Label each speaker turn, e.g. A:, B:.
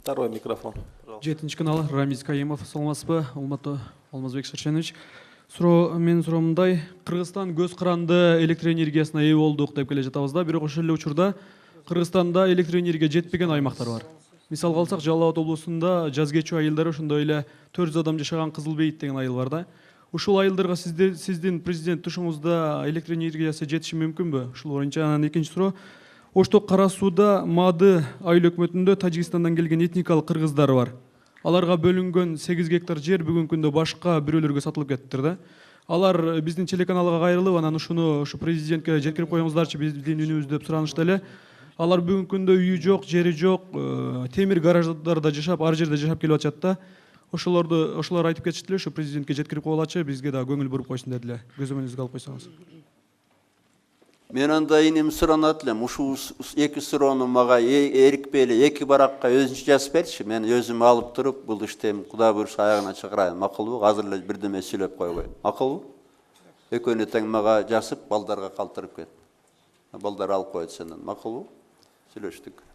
A: Второй микрофон.
B: 7 канал Рамиз Каимов, саламатсызбы, Алматы Алмазбек Шаршенович. Менин суроомундай, Кыргызстан көз кыранды электр энергиясына ээ болдук деп келе жатабыз да, бирок ошол эле учурда Кыргызстанда электр энергия жетпеген аймактар бар. Мисалга алсак, Жалал Абад облусунда жаз кечүү айылдары ошондой эле 400 адам жашаган Кызыл Бейит деген айыл бар да. Ушул айылдарга сиздин президент тушуңузда электр энергиясы жетиши мүмкүнбү? Ушул боюнча анан экинчи суроо. Ошток Кара Сууда Мады айыл өкмөтүндө Тажикстандан келген этникалык кыргыздар бар. Аларга бөлүнгөн 8 гектар жер бүгүнкү күндө башка бирөөлөргө сатылып кетиптир да. Алар биздин телеканалга кайрылып, анан ушуну президентке жеткирип коюңуздарчы биздин үнүбүз деп суранышты эле. Алар бүгүнкү күндө үйү жок, жери жок, темир гараждарда жашап, ар жерде жашап келип атышат да. Ошолор айтып кетишти эле, ушу президентке жеткирип коелачы, бизге да көңүл буруп койсун дедиле. Көзөмөлүңүзгө алып койсоңуз.
C: Мен анда инем суранат элем, ушу эки суроону мага эрикпейли эки баракка өзүнчө жазып берчи. Мен өзүм алып туруп, бул иштем Кудай буйруса аягына чыгарайын. Макулбу? Азыр эле бирдеме сүйлөп койбойм. Макулбу? Экөөнү тең мага жазып, балдарга калтырып кет. Балдар алып коет сенден. Макулбу? Сүйлөштүк.